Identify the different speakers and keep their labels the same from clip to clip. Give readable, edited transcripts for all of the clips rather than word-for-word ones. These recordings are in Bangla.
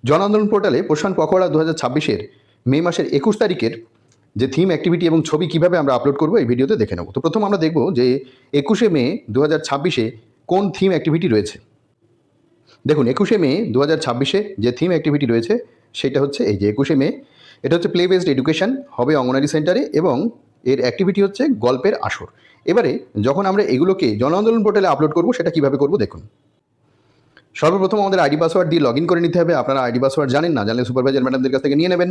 Speaker 1: জন আন্দোলন পোর্টালে পোষণ পখোয়াড়া 2026-এর মে মাসের 21 তারিখের যে থিম অ্যাক্টিভিটি এবং ছবি কিভাবে আমরা আপলোড করব এই ভিডিওতে দেখে নেব। তো প্রথম আমরা দেখব যে 21শে মে 2026-এ কোন থিম অ্যাক্টিভিটি রয়েছে। দেখুন 21শে মে 2026-এ যে থিম অ্যাক্টিভিটি রয়েছে সেটা হচ্ছে এই যে 21শে মে, এটা হচ্ছে প্লে বেসড এডুকেশন হবে অঙ্গনারী সেন্টারে এবং এর অ্যাক্টিভিটি হচ্ছে গল্পের আসর। এবারে যখন আমরা এগুলোকে জন আন্দোলন পোর্টালে আপলোড করব সেটা কিভাবে করব দেখুন। সর্বপ্রথম আমাদের আইডি পাসওয়ার্ড দিয়ে লগ ইন করে নিতে হবে। আপনারা আইডি পাসওয়ার্ড জানেন না, জানলে সুপারভাইজার ম্যাডামদের কাছ থেকে নিয়ে নেবেন।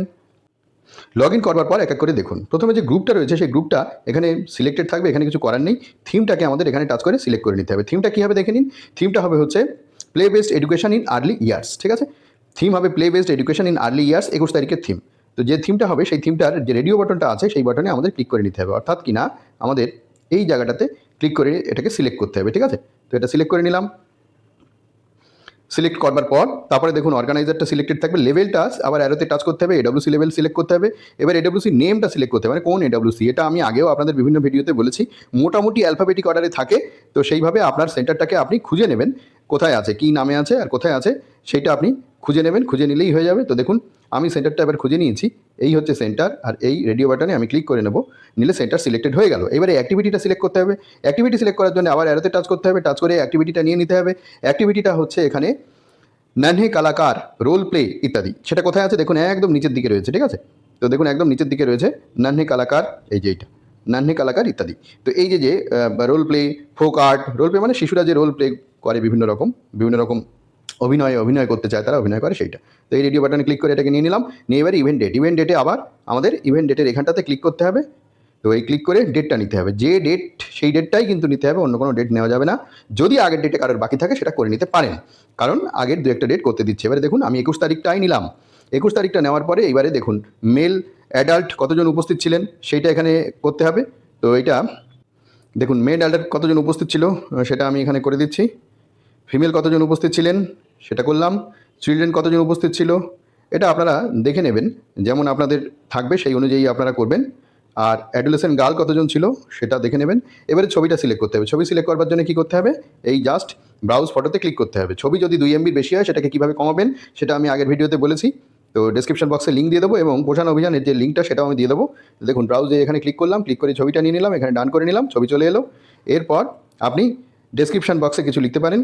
Speaker 1: লগ ইন করবার পর এক এক করে দেখুন, প্রথমে যে গ্রুপটা রয়েছে সেই গ্রুপটা এখানে সিলেক্টেড থাকবে, এখানে কিছু করার নেই। থিমটাকে আমাদের এখানে টাচ করে সিলেক্ট করে নিতে হবে। থিমটা কী হবে দেখে নিন। থিমটা হবে হচ্ছে play based education in early years, ঠিক আছে। থিম হবে play based education in early years, 21 তারিখের থিম। তো যে থিমটা হবে সেই থিমটার যে রেডিও বাটনটা আছে সেই বাটনে আমাদের ক্লিক করে নিতে হবে, অর্থাৎ কিনা আমাদের এই জায়গাটাতে ক্লিক করে এটাকে সিলেক্ট করতে হবে, ঠিক আছে। তো এটা সিলেক্ট করে নিলাম। সিলেক্ট করবার পর তারপরে দেখুন অর্গানাইজারটা সিলেক্টেড থাকবে, লেভেলটা আবার অ্যারোতে টাচ করতে হবে, এডব্লিউসি লেভেল সিলেক্ট করতে হবে। এবার এডব্লিউসি নেমটা সিলেক্ট করতে হবে, মানে কোন এডব্লিউসি, এটা আমি আগেও আপনাদের বিভিন্ন ভিডিওতে বলেছি, মোটামুটি অ্যালফাবেটিক অর্ডারে থাকে। তো সেইভাবে আপনার সেন্টারটাকে আপনি খুঁজে নেবেন কোথায় আছে, কী নামে আছে আর কোথায় আছে সেইটা আপনি খুঁজে নেবেন, খুঁজে নিলেই হয়ে যাবে। তো দেখুন আমি সেন্টারটা এবার খুঁজে নিয়েছি, এই হচ্ছে সেন্টার, আর এই রেডিও বাটনে আমি ক্লিক করে নেব, নিলে সেন্টার সিলেক্টেড হয়ে গেল। এবারে অ্যাক্টিভিটিটা সিলেক্ট করতে হবে। অ্যাক্টিভিটি সিলেক্ট করার জন্য আবার অ্যারোতে টাচ করতে হবে, টাচ করে অ্যাক্টিভিটিটা নিয়ে নিতে হবে। অ্যাক্টিভিটিটা হচ্ছে এখানে নন্হে কালাকার, রোল প্লে ইত্যাদি। সেটা কোথায় আছে দেখুন, একদম নিচের দিকে রয়েছে, ঠিক আছে। তো দেখুন একদম নিচের দিকে রয়েছে নন্হে কালাকার, এই যে এইটা নন্হে কালাকার ইত্যাদি। তো এই যে role play, folk art, role play মানে শিশুরা যে রোল প্লে করে বিভিন্ন রকম অভিনয় করতে চায়, তারা অভিনয় করে সেইটা। তো এই রেডিও বাটনে ক্লিক করে এটাকে নিয়ে নিলাম। নিয়ে এবার ইভেন্ট ডেটে আবার আমাদের ইভেন্ট ডেটের এখানটাতে ক্লিক করতে হবে। তো এই ক্লিক করে ডেটটা নিতে হবে, যে ডেট সেই ডেটটাই কিন্তু নিতে হবে, অন্য কোনো ডেট নেওয়া যাবে না। যদি আগের ডেটে কারোর বাকি থাকে সেটা করে নিতে পারেন, কারণ আগের দু একটা ডেট করতে দিচ্ছে। এবারে দেখুন আমি 21 তারিখটাই নিলাম। 21 তারিখটা নেওয়ার পরে এবারে দেখুন মেল অ্যাডাল্ট কতজন উপস্থিত ছিলেন সেইটা এখানে করতে হবে। তো এটা দেখুন মেল অ্যাডাল্ট কতজন উপস্থিত ছিল সেটা আমি এখানে করে দিচ্ছি। ফিমেল কতজন উপস্থিত ছিলেন সেটা করলাম। চিলড্রেন কতজন উপস্থিত ছিল এটা আপনারা দেখে নেবেন, যেমন আপনাদের থাকবে সেই অনুযায়ী আপনারা করবেন। আর অ্যাডোলেসেন্ট গার্ল কতজন ছিল সেটা দেখে নেবেন। এবারে ছবিটা সিলেক্ট করতে হবে। ছবি সিলেক্ট করবার জন্য কী করতে হবে, এই জাস্ট ব্রাউজ ফটোতে ক্লিক করতে হবে। ছবি যদি 2 MB বেশি হয় সেটাকে কীভাবে কমাবেন সেটা আমি আগের ভিডিওতে বলেছি। তো ডেসক্রিপশন বক্সে লিঙ্ক দিয়ে দেবো এবং পোষণ অভিযানের যে লিঙ্কটা সেটাও আমি দিয়ে দেবো। দেখুন ব্রাউজে এখানে ক্লিক করলাম, ক্লিক করে ছবিটা নিয়ে নিলাম, এখানে ডান করে নিলাম, ছবি চলে এলো। এরপর আপনি ডেসক্রিপশন বক্সে কিছু লিখতে পারেন,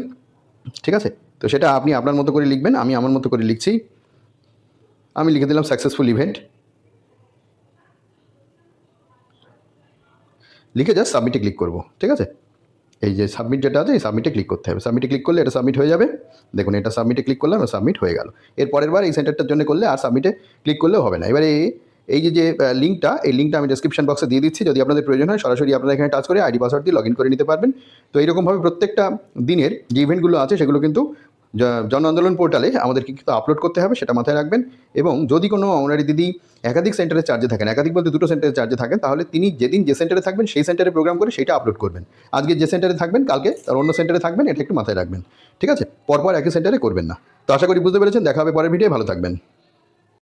Speaker 1: ঠিক আছে। তো সেটা আপনি আপনার মতো করে লিখবেন, আমি আমার মতো করে লিখছি। আমি লিখে দিলাম সাকসেসফুল ইভেন্ট, লিখে জাস্ট সাবমিটে ক্লিক করব, ঠিক আছে। এই যে সাবমিট যেটা আছে এই সাবমিটে ক্লিক করতে হবে। সাবমিটে ক্লিক করলে এটা সাবমিট হয়ে যাবে। দেখুন এটা সাবমিটে ক্লিক করলাম, সাবমিট হয়ে গেল। এর পরের বার এই সেন্টারটার জন্য করলে আর সাবমিটে ক্লিক করলেও হবে না। এবারে এই যে লিঙ্কটা, এই লিঙ্কটা আমি ডেসক্রিপশন বক্সে দিয়ে দিচ্ছি, যদি আপনাদের প্রয়োজন হয় সরাসরি আপনারা এখানে টাচ করে আইডি পাসওয়ার্ড দিয়ে লগ ইন করে নিতে পারবেন। তো এইরকমভাবে প্রত্যেকটা দিনের যে ইভেন্টগুলো আছে সেগুলো কিন্তু জন আন্দোলন পোর্টালে আমাদেরকে কিন্তু আপলোড করতে হবে, সেটা মাথায় রাখবেন। এবং যদি কোনো অঙ্গনারী দিদি একাধিক সেন্টারে চার্জে থাকেন, একাধিক বলতে 2টো সেন্টারে চার্জে থাকেন, তাহলে তিনি যেদিন যে সেন্টারে থাকবেন সেই সেন্টারে প্রোগ্রাম করে সেইটা আপলোড করবেন। আজকে যে সেন্টারে থাকবেন কালকে তার অন্য সেন্টারে থাকবেন, এটা একটু মাথায় রাখবেন, ঠিক আছে। পরপর একই সেন্টারে করবেন না। তো আশা করি বুঝতে পেরেছেন। দেখা হবে পরের ভিডিও, ভালো থাকবেন।